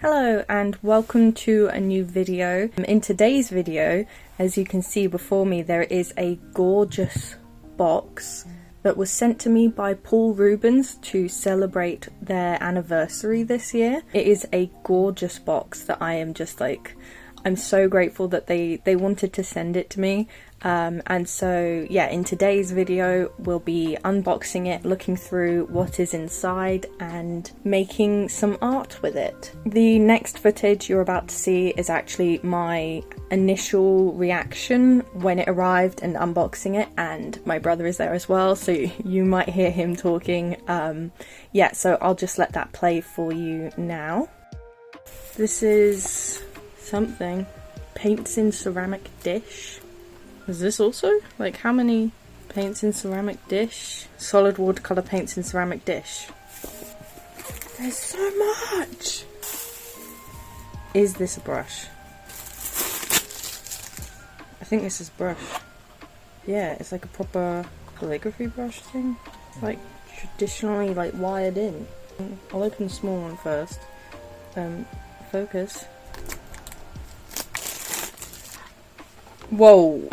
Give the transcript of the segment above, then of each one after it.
Hello and welcome to a new video. In today's video, as you can see before me, there is a gorgeous box that was sent to me by Paul Rubens to celebrate their anniversary this year. It is a gorgeous box that I am just like, I'm so grateful that they wanted to send it to me. And so yeah, in today's video we'll be unboxing it, looking through what is inside and making some art with it. The next footage you're about to see is actually my initial reaction when it arrived and unboxing it, and my brother is there as well, so you might hear him talking. Yeah, so I'll just let that play for you now. This is something. Paints in ceramic dish. Is this also? Like, how many paints in ceramic dish? Solid watercolor paints in ceramic dish. There's so much! Is this a brush? I think this is a brush. Yeah, it's like a proper calligraphy brush thing. Like, traditionally, like, wired in. I'll open the small one first. Focus. Whoa!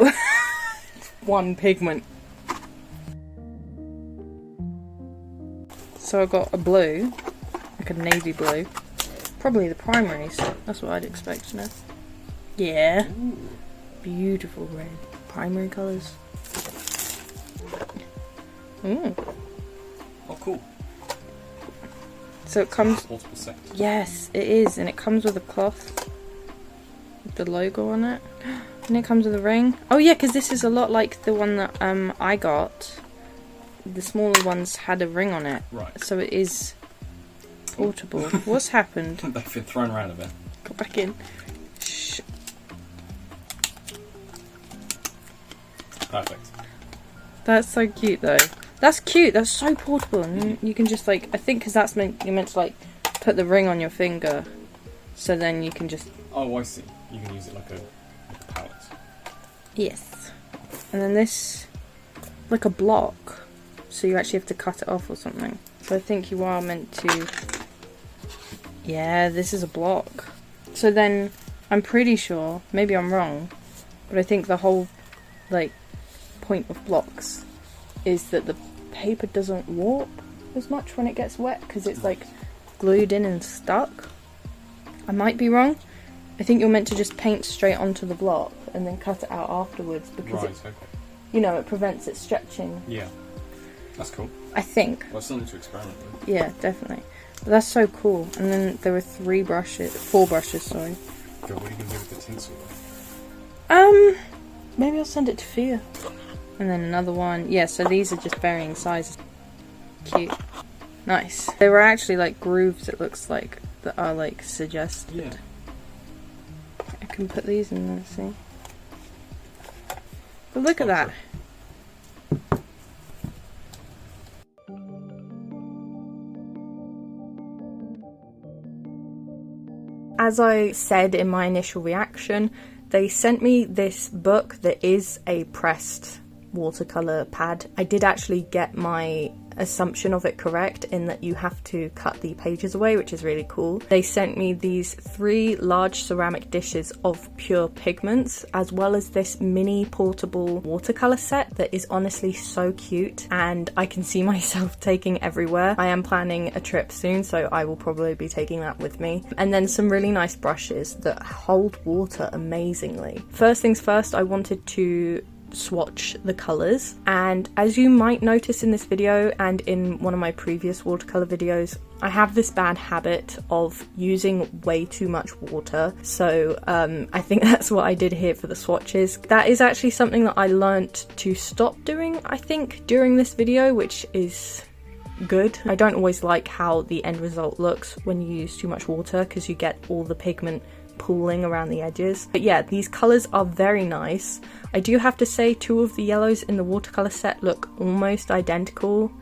One pigment. So I got a blue, like a navy blue. Probably the primary, so that's what I'd expect, you know? Yeah. Ooh. Beautiful red. Primary colours. Ooh. Oh, cool. So it comes... Multiple sectors. Yes, it is, and it comes with a cloth with the logo on it. And it comes with a ring. Oh yeah, because this is a lot like the one that I got. The smaller ones had a ring on it. Right. So it is portable. What's happened? They've been thrown around a bit. Go back in. Shh. Perfect. That's so cute though. That's cute. That's so portable. And you can just like, I think because that's meant, you're meant to like put the ring on your finger. So then you can just... Oh, I see. You can use it like a palette. Yes. And then this, like a block, so you actually have to cut it off or something. So I think you are meant to... Yeah, this is a block. So then, I'm pretty sure, maybe I'm wrong, but I think the whole, like, point of blocks is that the paper doesn't warp as much when it gets wet, because it's, like, glued in and stuck. I might be wrong. I think you're meant to just paint straight onto the block and then cut it out afterwards because right, it, okay. You know, it prevents it stretching. Yeah, that's cool. I think. Well, it's something to experiment with. Yeah, definitely. But that's so cool. And then there were four brushes, sorry. God, what are you going to do with the tinsel? Maybe I'll send it to Fia. And then another one. Yeah, so these are just varying sizes. Cute. Nice. There were actually like grooves, it looks like, that are like suggested. Yeah. I can put these in there, see? But look at that. As I said in my initial reaction, they sent me this book that is a pressed watercolor pad. I did actually get my assumption of it correct in that you have to cut the pages away, which is really cool. They sent me these 3 large ceramic dishes of pure pigments, as well as this mini portable watercolor set that is honestly so cute, and I can see myself taking everywhere. I am planning a trip soon, so I will probably be taking that with me. And then some really nice brushes that hold water amazingly. First things first, I wanted to swatch the colours, and as you might notice in this video and in one of my previous watercolour videos, I have this bad habit of using way too much water, so I think that's what I did here for the swatches. That is actually something that I learnt to stop doing, I think, during this video, which is good. I don't always like how the end result looks when you use too much water, because you get all the pigment pooling around the edges. But yeah, these colours are very nice. I do have to say 2 of the yellows in the watercolour set look almost identical.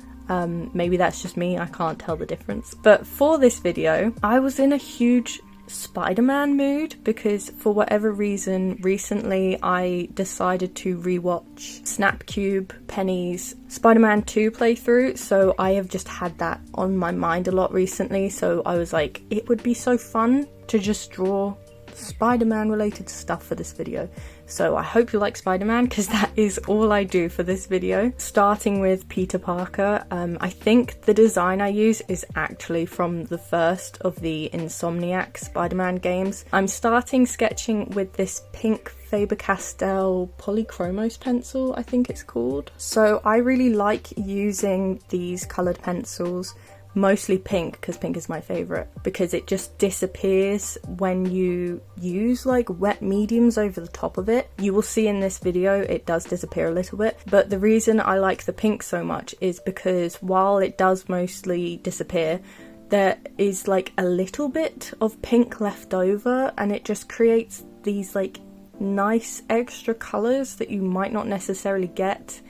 Maybe that's just me, I can't tell the difference. But for this video, I was in a huge Spider-Man mood, because for whatever reason recently I decided to rewatch Snapcube Penny's Spider-Man 2 playthrough, so I have just had that on my mind a lot recently, so I was like, it would be so fun to just draw Spider-Man related stuff for this video. So I hope you like Spider-Man, because that is all I do for this video. Starting with Peter Parker, I think the design I use is actually from the first of the Insomniac Spider-Man games. I'm starting sketching with this pink Faber-Castell Polychromos pencil, I think it's called. So I really like using these coloured pencils, mostly pink, because pink is my favourite, because it just disappears when you use like wet mediums over the top of it. You will see in this video it does disappear a little bit, but the reason I like the pink so much is because while it does mostly disappear, there is like a little bit of pink left over, and it just creates these like nice extra colours that you might not necessarily get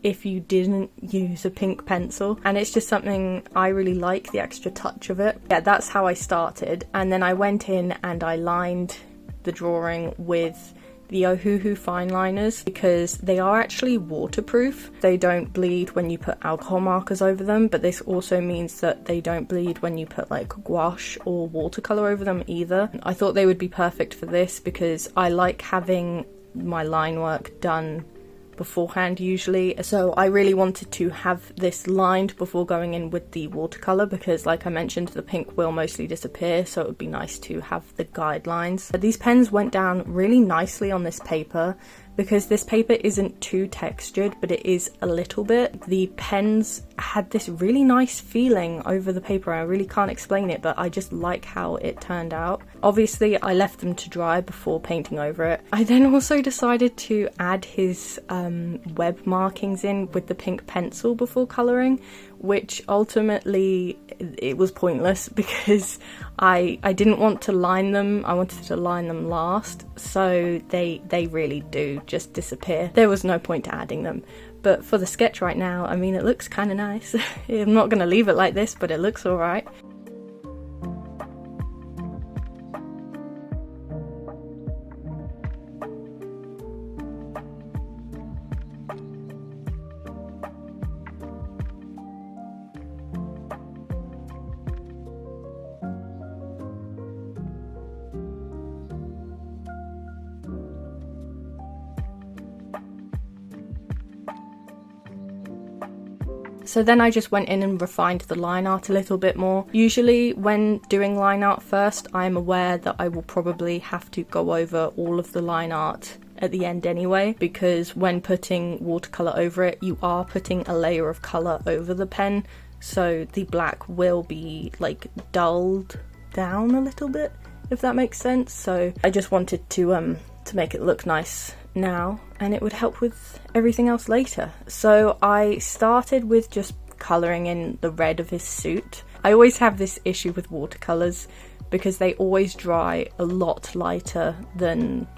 if you didn't use a pink pencil, and it's just something I really like, the extra touch of it. Yeah, that's how I started, and then I went in and I lined the drawing with the Ohuhu fine liners, because they are actually waterproof. They don't bleed when you put alcohol markers over them, but this also means that they don't bleed when you put like gouache or watercolor over them either. I thought they would be perfect for this because I like having my line work done beforehand usually, so I really wanted to have this lined before going in with the watercolor, because like I mentioned, the pink will mostly disappear, so it would be nice to have the guidelines. But these pens went down really nicely on this paper, because this paper isn't too textured, but it is a little bit. The pens had this really nice feeling over the paper. I really can't explain it, but I just like how it turned out. Obviously, I left them to dry before painting over it. I then also decided to add his web markings in with the pink pencil before colouring, which ultimately it was pointless because I didn't want to line them. I wanted to line them last, so they really do just disappear. There was no point to adding them. But for the sketch right now, I mean, it looks kind of nice. I'm not going to leave it like this, but it looks alright. So then I just went in and refined the line art a little bit more. Usually when doing line art first, I'm aware that I will probably have to go over all of the line art at the end anyway, because when putting watercolour over it, you are putting a layer of colour over the pen, so the black will be like dulled down a little bit, if that makes sense. So I just wanted to make it look nice now, and it would help with everything else later. So I started with just colouring in the red of his suit. I always have this issue with watercolours because they always dry a lot lighter than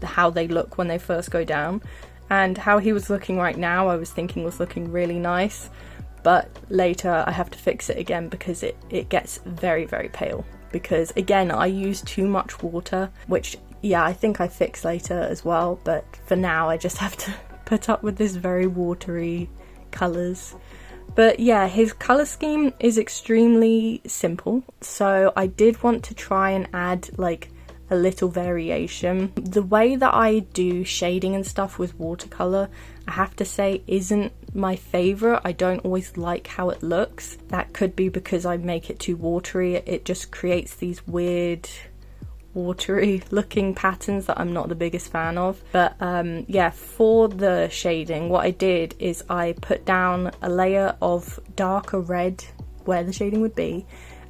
how they look when they first go down, and how he was looking right now I was thinking was looking really nice, but later I have to fix it again because it gets very, very pale, because again I use too much water, which yeah, I think I fix later as well, but for now I just have to put up with this very watery colours. But yeah, his colour scheme is extremely simple, so I did want to try and add like a little variation. The way that I do shading and stuff with watercolour, I have to say, isn't my favourite. I don't always like how it looks. That could be because I make it too watery. It just creates these weird watery looking patterns that I'm not the biggest fan of. But yeah, for the shading, what I did is I put down a layer of darker red where the shading would be,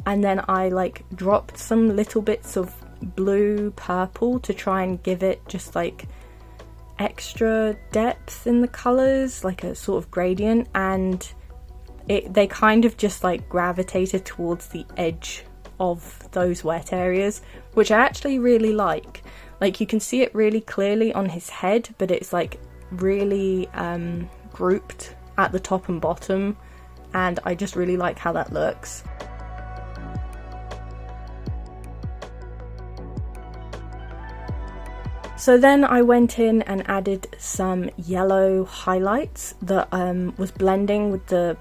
and then I like dropped some little bits of blue purple to try and give it just like extra depth in the colours, like a sort of gradient, and they kind of just like gravitated towards the edge of those wet areas, which I actually really like. Like you can see it really clearly on his head, but it's like really grouped at the top and bottom, and I just really like how that looks. So then I went in and added some yellow highlights that was blending with the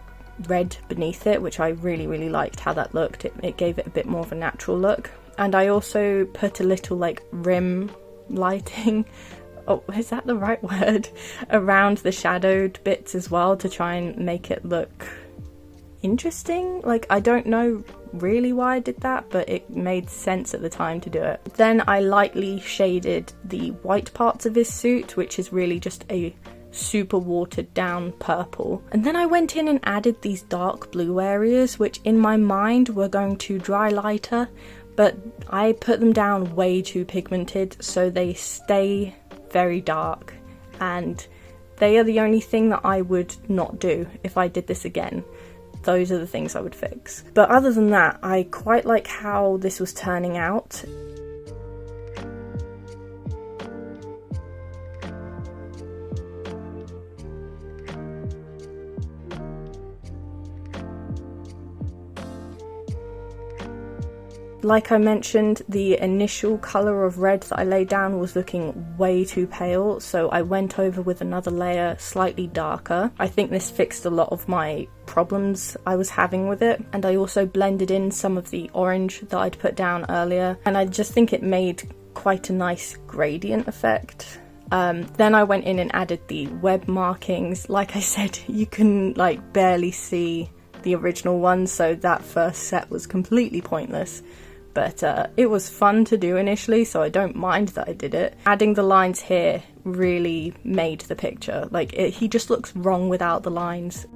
red beneath it, which I really liked how that looked. It gave it a bit more of a natural look. And I also put a little like rim lighting, oh, is that the right word, around the shadowed bits as well to try and make it look interesting. Like, I don't know really why I did that, but it made sense at the time to do it. Then I lightly shaded the white parts of his suit, which is really just a super watered down purple. And then I went in and added these dark blue areas, which in my mind were going to dry lighter, but I put them down way too pigmented, so they stay very dark, and they are the only thing that I would not do if I did this again. Those are the things I would fix. But other than that, I quite like how this was turning out. Like I mentioned, the initial colour of red that I laid down was looking way too pale, so I went over with another layer slightly darker. I think this fixed a lot of my problems I was having with it, and I also blended in some of the orange that I'd put down earlier, and I just think it made quite a nice gradient effect. Then I went in and added the web markings. Like I said, you can like barely see the original one, so that first set was completely pointless. But it was fun to do initially, so I don't mind that I did it. Adding the lines here really made the picture. Like, he just looks wrong without the lines.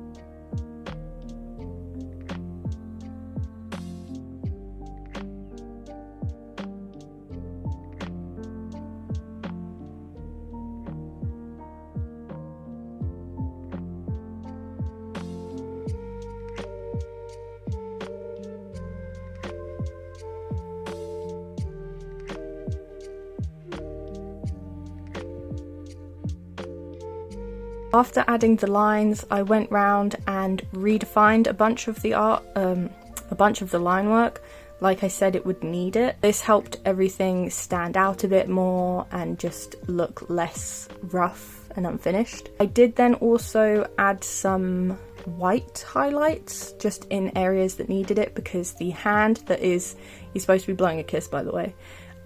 After adding the lines, I went round and redefined a bunch of the art, a bunch of the line work. Like I said, it would need it. This helped everything stand out a bit more and just look less rough and unfinished. I did then also add some white highlights just in areas that needed it, because the hand that is, he's supposed to be blowing a kiss, by the way,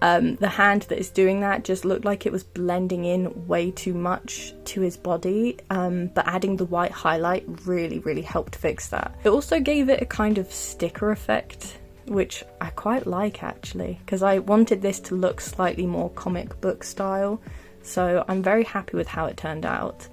the hand that is doing that just looked like it was blending in way too much to his body, but adding the white highlight really helped fix that. It also gave it a kind of sticker effect, which I quite like actually, because I wanted this to look slightly more comic book style, so I'm very happy with how it turned out.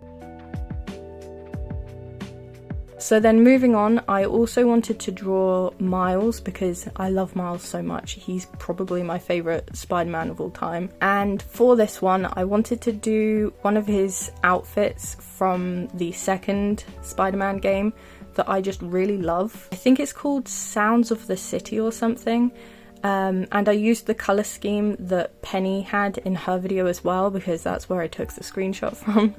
So then moving on, I also wanted to draw Miles because I love Miles so much. He's probably my favourite Spider-Man of all time. And for this one, I wanted to do one of his outfits from the second Spider-Man game that I just really love. I think it's called Sounds of the City or something. And I used the colour scheme that Penny had in her video as well, because that's where I took the screenshot from.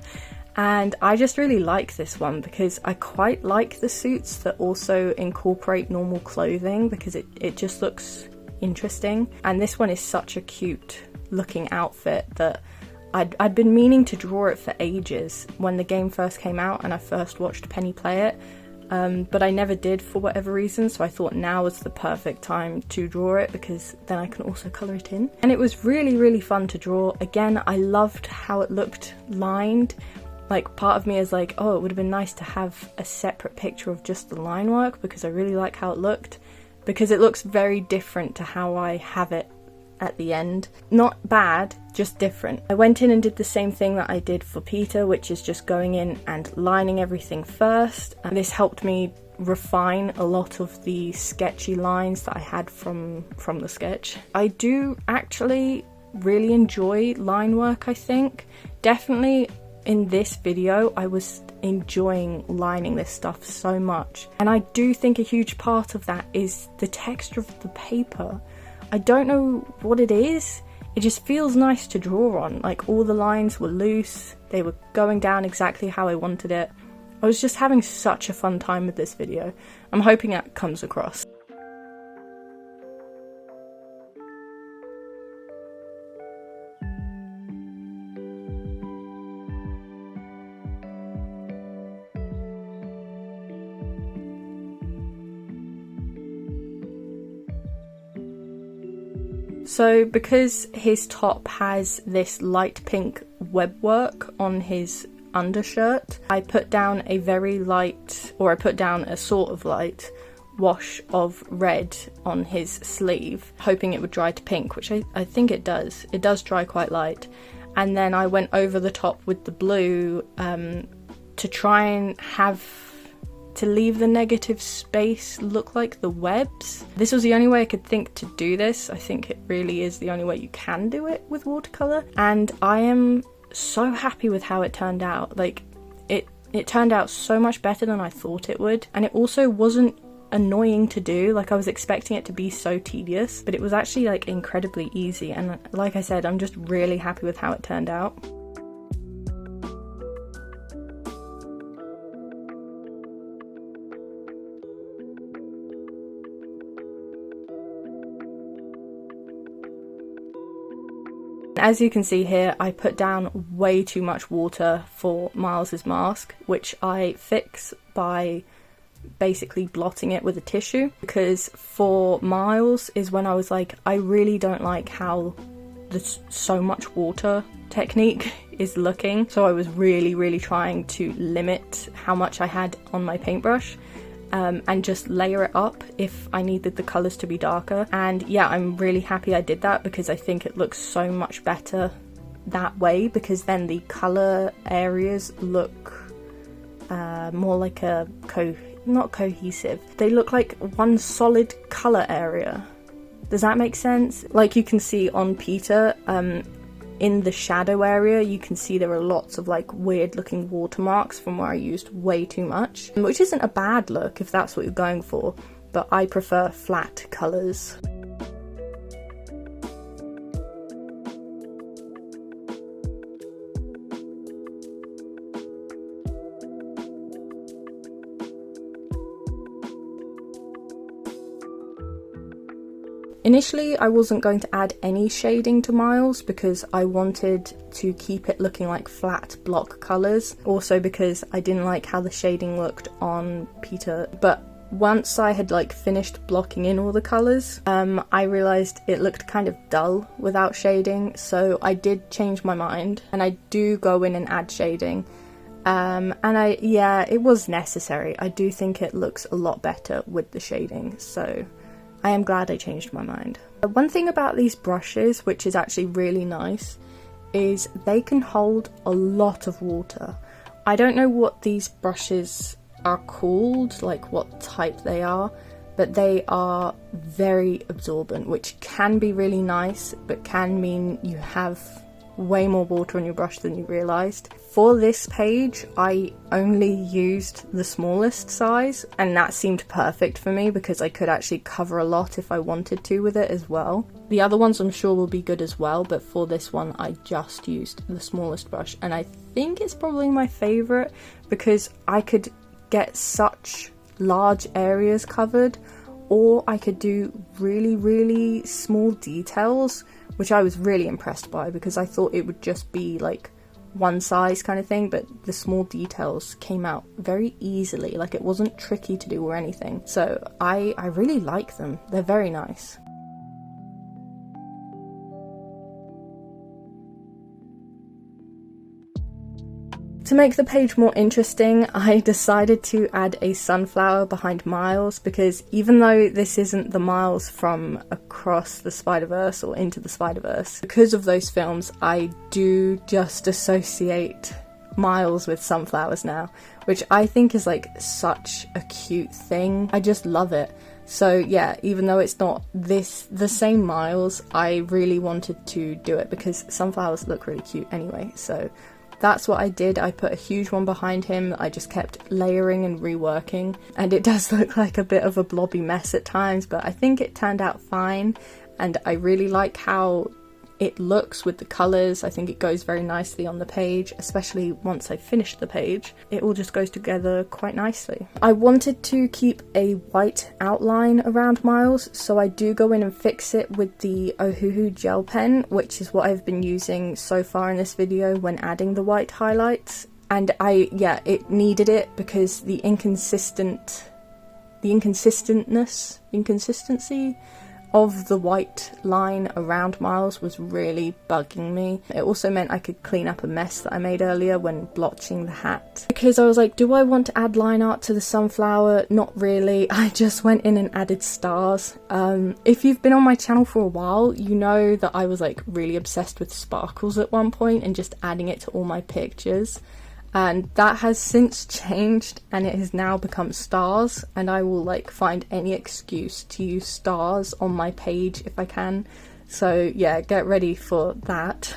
And I just really like this one because I quite like the suits that also incorporate normal clothing, because it just looks interesting. And this one is such a cute looking outfit that I'd been meaning to draw it for ages when the game first came out and I first watched Penny play it. But I never did for whatever reason, so I thought now was the perfect time to draw it, because then I can also colour it in. And it was really fun to draw. Again, I loved how it looked lined. Like, part of me is like, oh, it would have been nice to have a separate picture of just the line work, because I really like how it looked, because it looks very different to how I have it at the end. Not bad, just different. I went in and did the same thing that I did for Peter, which is just going in and lining everything first, and this helped me refine a lot of the sketchy lines that I had from the sketch. I do actually really enjoy line work, I think. Definitely in this video, I was enjoying lining this stuff so much. And I do think a huge part of that is the texture of the paper. I don't know what it is. It just feels nice to draw on. Like, all the lines were loose. They were going down exactly how I wanted it. I was just having such a fun time with this video. I'm hoping that comes across. So because his top has this light pink web work on his undershirt, I put down a very light, or I put down a sort of light wash of red on his sleeve, hoping it would dry to pink, which I think it does. It does dry quite light. And then I went over the top with the blue to try and leave the negative space look like the webs. This was the only way I could think to do this. I think it really is the only way you can do it with watercolour. And I am so happy with how it turned out. Like, it turned out so much better than I thought it would. And it also wasn't annoying to do. Like, I was expecting it to be so tedious, but it was actually like incredibly easy. And like I said, I'm just really happy with how it turned out. As you can see here, I put down way too much water for Miles's mask, which I fix by basically blotting it with a tissue, because for Miles is when I was like, I really don't like how this so much water technique is looking, so I was really trying to limit how much I had on my paintbrush. And just layer it up if I needed the colours to be darker. And yeah, I'm really happy I did that, because I think it looks so much better that way, because then the colour areas look more like not cohesive. They look like one solid colour area. Does that make sense? Like you can see on Peter, in the shadow area, you can see there are lots of like weird looking watermarks from where I used way too much, which isn't a bad look if that's what you're going for, but I prefer flat colours. Initially, I wasn't going to add any shading to Miles because I wanted to keep it looking like flat block colours. Also because I didn't like how the shading looked on Peter. But once I had like finished blocking in all the colours, I realised it looked kind of dull without shading. So I did change my mind and I do go in and add shading. Yeah, it was necessary. I do think it looks a lot better with the shading. So I am glad I changed my mind. One thing about these brushes, which is actually really nice, is they can hold a lot of water. I don't know what these brushes are called, like what type they are, but they are very absorbent, which can be really nice, but can mean you have way more water on your brush than you realised. For this page, I only used the smallest size, and that seemed perfect for me because I could actually cover a lot if I wanted to with it as well. The other ones I'm sure will be good as well, but for this one I just used the smallest brush, and I think it's probably my favourite because I could get such large areas covered, or I could do really small details, which I was really impressed by because I thought it would just be like one size kind of thing, but the small details came out very easily. Like, it wasn't tricky to do or anything. So I really like them. They're very nice. To make the page more interesting, I decided to add a sunflower behind Miles, because even though this isn't the Miles from Across the Spider-Verse or Into the Spider-Verse, because of those films, I do just associate Miles with sunflowers now, which I think is like such a cute thing. I just love it. So yeah, even though it's not the same Miles, I really wanted to do it because sunflowers look really cute anyway, so that's what I did. I put a huge one behind him. I just kept layering and reworking, and it does look like a bit of a blobby mess at times, but I think it turned out fine, and I really like how it looks with the colours. I think it goes very nicely on the page, especially once I finish the page. It all just goes together quite nicely. I wanted to keep a white outline around Miles, so I do go in and fix it with the Ohuhu gel pen, which is what I've been using so far in this video when adding the white highlights. And it needed it because the inconsistency of the white line around Miles was really bugging me. It also meant I could clean up a mess that I made earlier when blotching the hat. Because I was like, do I want to add line art to the sunflower? Not really. I just went in and added stars. If you've been on my channel for a while, you know that I was like really obsessed with sparkles at one point and just adding it to all my pictures. And that has since changed and it has now become stars, and I will like find any excuse to use stars on my page if I can. So yeah, get ready for that.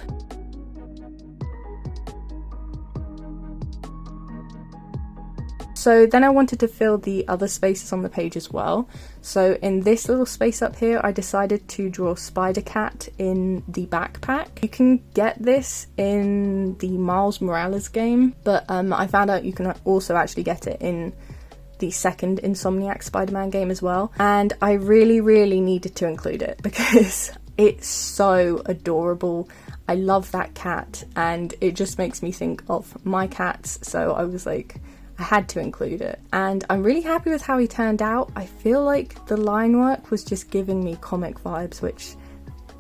So then I wanted to fill the other spaces on the page as well. So in this little space up here, I decided to draw Spider Cat in the backpack. You can get this in the Miles Morales game, but I found out you can also actually get it in the second Insomniac Spider-Man game as well. And I really needed to include it because it's so adorable. I love that cat and it just makes me think of my cats. So I was like, I had to include it, and I'm really happy with how he turned out. I feel like the line work was just giving me comic vibes, which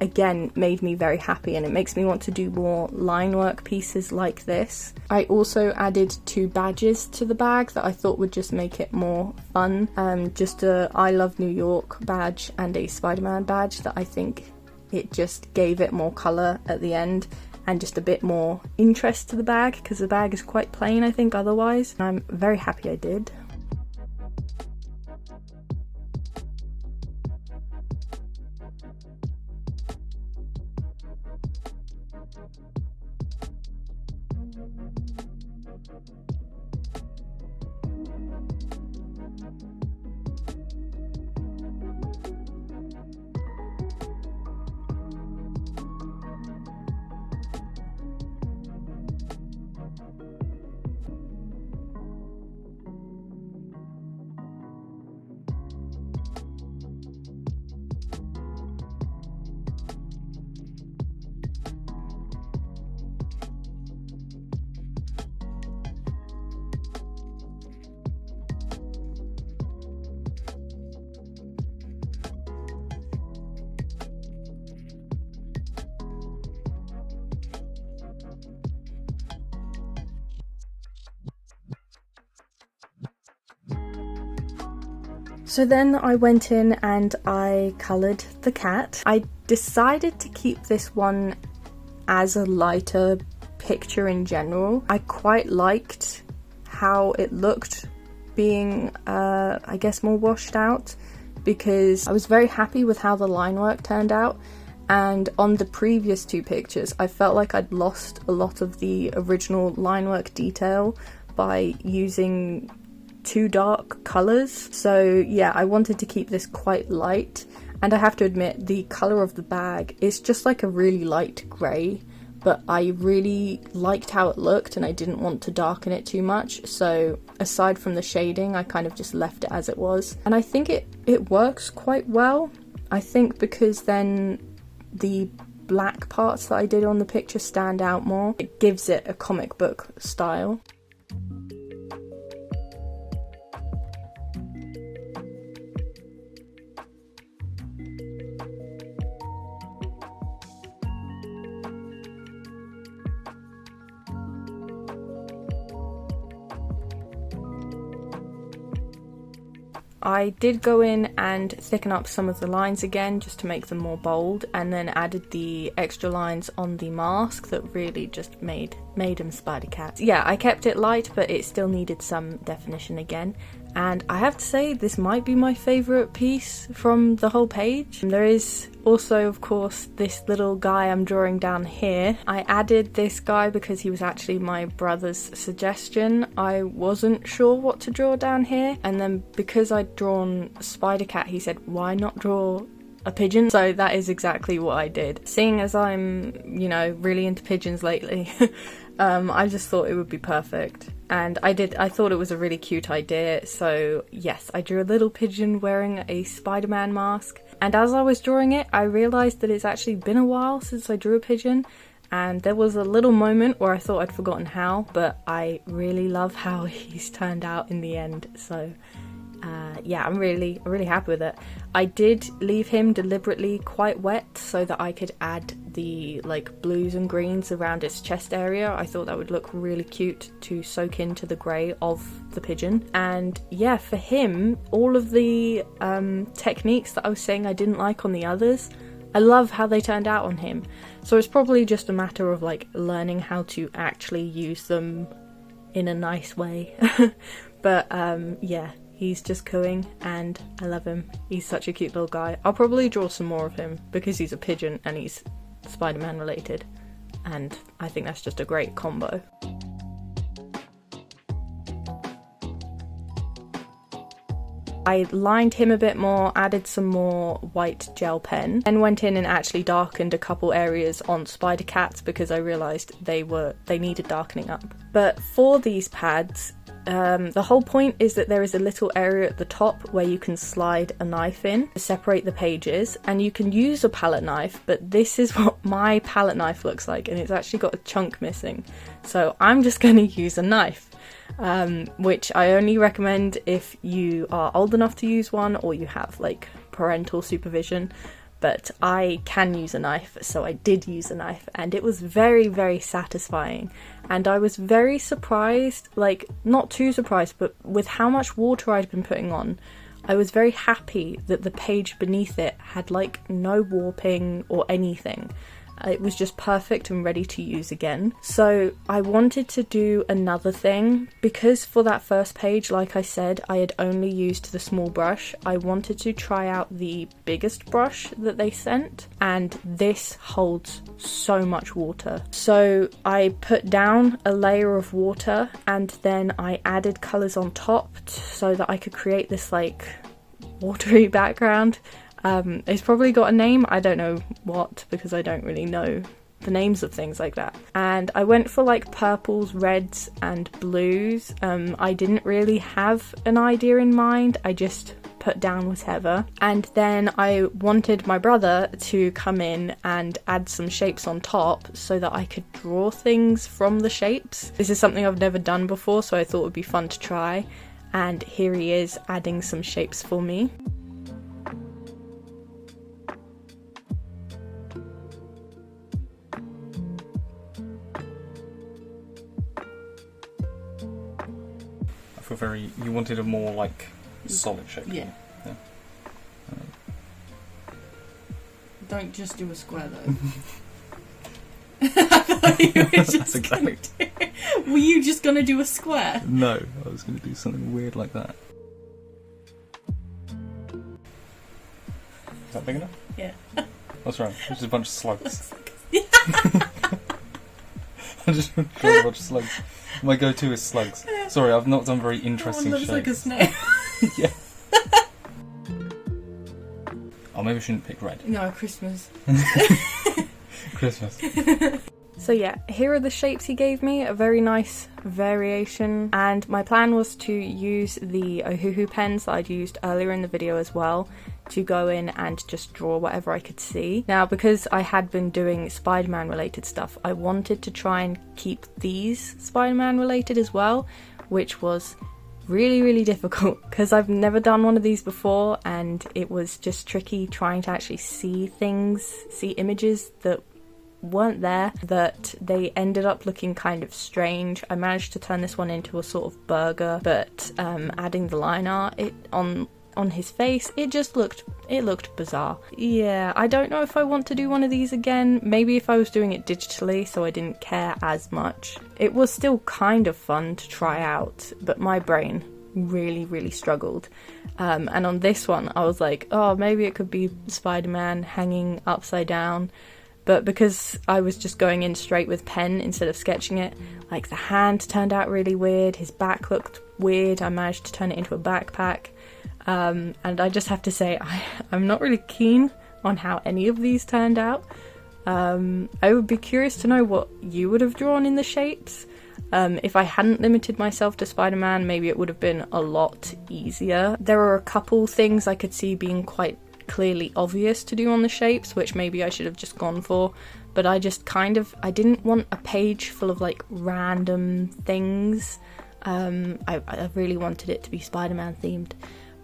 again made me very happy, and it makes me want to do more line work pieces like this. I also added 2 badges to the bag that I thought would just make it more fun. Just a I Love New York badge and a Spider-Man badge that I think it just gave it more colour at the end and just a bit more interest to the bag, because the bag is quite plain I think otherwise. I'm very happy I did. So then I went in and I coloured the cat. I decided to keep this one as a lighter picture in general. I quite liked how it looked being, I guess, more washed out, because I was very happy with how the line work turned out. And on the previous 2 pictures, I felt like I'd lost a lot of the original line work detail by using too dark colours. So yeah, I wanted to keep this quite light, and I have to admit the colour of the bag is just like a really light grey, but I really liked how it looked and I didn't want to darken it too much, so aside from the shading I kind of just left it as it was, and I think it works quite well. I think because then the black parts that I did on the picture stand out more. It gives it a comic book style. I did go in and thicken up some of the lines again just to make them more bold, and then added the extra lines on the mask that really just made him Spider Cat. Yeah, I kept it light, but it still needed some definition again. And I have to say, this might be my favourite piece from the whole page. There is also, of course, this little guy I'm drawing down here. I added this guy because he was actually my brother's suggestion. I wasn't sure what to draw down here, and then because I'd drawn Spider Cat, he said, why not draw a pigeon? So that is exactly what I did. Seeing as I'm, you know, really into pigeons lately, I just thought it would be perfect. And I thought it was a really cute idea, so yes, I drew a little pigeon wearing a Spider-Man mask. And as I was drawing it, I realised that it's actually been a while since I drew a pigeon, and there was a little moment where I thought I'd forgotten how, but I really love how he's turned out in the end, so yeah, I'm really happy with it. I did leave him deliberately quite wet so that I could add the like blues and greens around its chest area. I thought that would look really cute to soak into the grey of the pigeon. And yeah, for him, all of the techniques that I was saying I didn't like on the others, I love how they turned out on him. So it's probably just a matter of like learning how to actually use them in a nice way. But yeah, he's just cooing and I love him. He's such a cute little guy. I'll probably draw some more of him because he's a pigeon and he's Spider-Man related, and I think that's just a great combo. I lined him a bit more, added some more white gel pen, then went in and actually darkened a couple areas on Spider Cat's because I realised they needed darkening up. But for these pads, the whole point is that there is a little area at the top where you can slide a knife in to separate the pages, and you can use a palette knife, but this is what my palette knife looks like, and it's actually got a chunk missing. So I'm just going to use a knife, which I only recommend if you are old enough to use one or you have like parental supervision. But I can use a knife, so I did use a knife, and it was very satisfying. And I was very surprised, like not too surprised, but with how much water I'd been putting on, I was very happy that the page beneath it had like no warping or anything. It was just perfect and ready to use again. So I wanted to do another thing, because for that first page, like I said, I had only used the small brush. I wanted to try out the biggest brush that they sent, and this holds so much water. So I put down a layer of water and then I added colours on top so that I could create this like watery background. It's probably got a name, I don't know what, because I don't really know the names of things like that. And I went for like purples, reds and blues. I didn't really have an idea in mind, I just put down whatever. And then I wanted my brother to come in and add some shapes on top so that I could draw things from the shapes. This is something I've never done before, so I thought it would be fun to try. And here he is adding some shapes for me. You wanted a more like solid shape. Yeah. Don't just do a square though. I thought you were just gonna were you just gonna do a square? No, I was gonna do something weird like that. Is that big enough? Yeah. What's wrong? It's just a bunch of slugs. Yeah. I just draw a bunch of slugs. My go-to is slugs. Sorry, I've not done very interesting That shapes. one looks like a snail. Yeah. Oh, maybe I shouldn't pick red. No, Christmas. Christmas. So yeah, here are the shapes he gave me, a very nice variation, and my plan was to use the Ohuhu pens that I'd used earlier in the video as well to go in and just draw whatever I could see. Now, because I had been doing Spider-Man related stuff, I wanted to try and keep these Spider-Man related as well, which was really difficult because I've never done one of these before, and it was just tricky trying to actually see things, see images that weren't there, that they ended up looking kind of strange. I managed to turn this one into a sort of burger, but adding the line art on his face, it looked bizarre. Yeah, I don't know if I want to do one of these again. Maybe if I was doing it digitally so I didn't care as much. It was still kind of fun to try out, but my brain really struggled. And on this one I was like, oh, maybe it could be Spider-Man hanging upside down. But because I was just going in straight with pen instead of sketching it, like the hand turned out really weird, his back looked weird, I managed to turn it into a backpack. And I just have to say, I'm not really keen on how any of these turned out. I would be curious to know what you would have drawn in the shapes. If I hadn't limited myself to Spider-Man, maybe it would have been a lot easier. There are a couple things I could see being quite clearly obvious to do on the shapes, which maybe I should have just gone for, but I didn't want a page full of like random things. I really wanted it to be Spider-Man themed,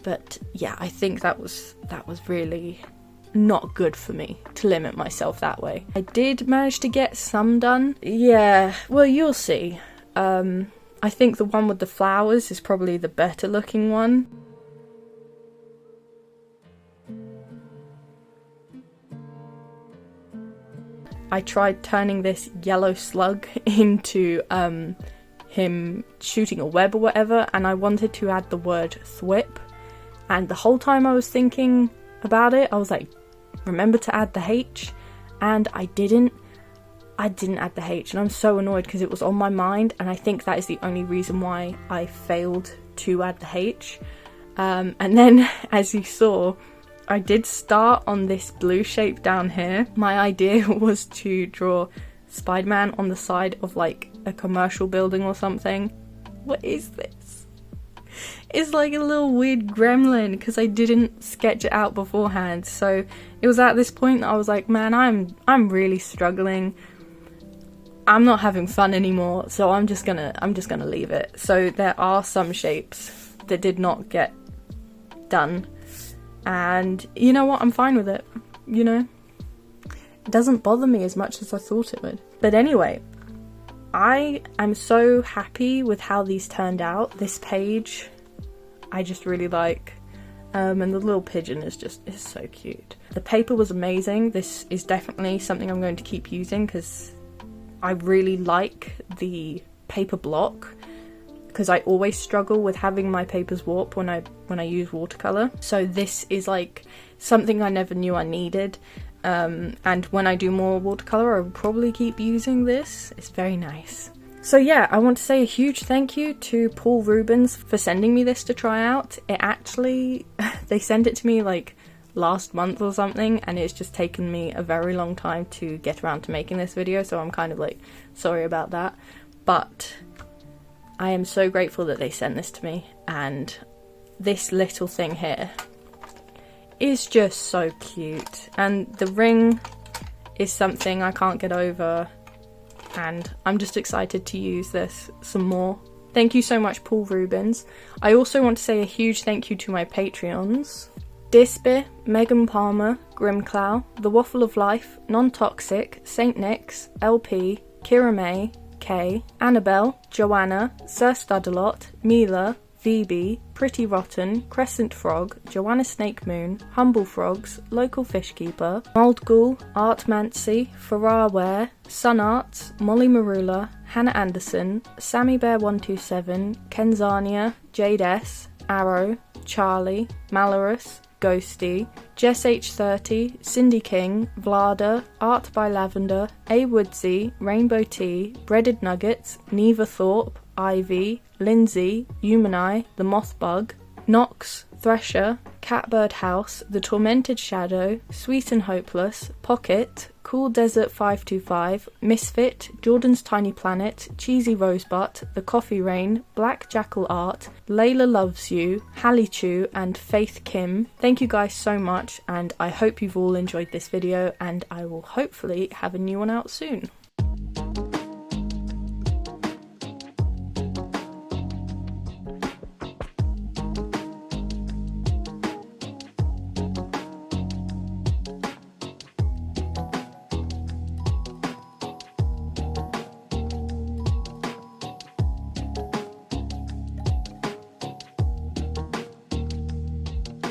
But yeah, I think that was really not good for me to limit myself that way. I did manage to get some done. Yeah, well, you'll see. I think the one with the flowers is probably the better looking one. I tried turning this yellow slug into him shooting a web or whatever, and I wanted to add the word thwip, and the whole time I was thinking about it, I was like, remember to add the H, and I didn't add the H, and I'm so annoyed because it was on my mind, and I think that is the only reason why I failed to add the H. And then, as you saw, I did start on this blue shape down here. My idea was to draw Spider-Man on the side of like a commercial building or something. What is this? It's like a little weird gremlin because I didn't sketch it out beforehand. So it was at this point that I was like, man, I'm really struggling. I'm not having fun anymore, so I'm just gonna leave it. So there are some shapes that did not get done. And you know what, I'm fine with it, you know? It doesn't bother me as much as I thought it would. But anyway, I am so happy with how these turned out. This page, I just really like. And the little pigeon is so cute. The paper was amazing. This is definitely something I'm going to keep using because I really like the paper block, because I always struggle with having my papers warp when I use watercolor. So this is like something I never knew I needed. And when I do more watercolor, I will probably keep using this. It's very nice. So yeah, I want to say a huge thank you to Paul Rubens for sending me this to try out. It actually, they sent it to me like last month or something, and it's just taken me a very long time to get around to making this video, so I'm kind of like sorry about that. But I am so grateful that they sent this to me, and this little thing here is just so cute, and the ring is something I can't get over, and I'm just excited to use this some more. Thank you so much, Paul Rubens. I also want to say a huge thank you to my Patreons: Disby, Megan Palmer, Grimclow, The Waffle of Life, Non-Toxic, Saint Nick's, LP, Kira May, Kay, Annabelle, Joanna, Sir Studalot, Mila, VB, Pretty Rotten, Crescent Frog, Joanna Snake Moon, Humble Frogs, Local Fishkeeper, Mold Ghoul, Art Mancy, Farrar Ware, Sun Arts, Molly Marula, Hannah Anderson, Sammy Bear 127, Kenzania, Jade S, Arrow, Charlie, Malorus, Ghosty, Jess H30, Cindy King, Vlada, Art by Lavender, A Woodsy, Rainbow Tea, Breaded Nuggets, Neva Thorpe, Ivy, Lindsay, Humani, The Mothbug, Knox, Thresher, Catbird House, The Tormented Shadow, Sweet and Hopeless, Pocket, Cool Desert 525, Misfit, Jordan's Tiny Planet, Cheesy Rosebud, The Coffee Rain, Black Jackal Art, Layla Loves You, Hallie Chu, and Faith Kim. Thank you guys so much, and I hope you've all enjoyed this video, and I will hopefully have a new one out soon.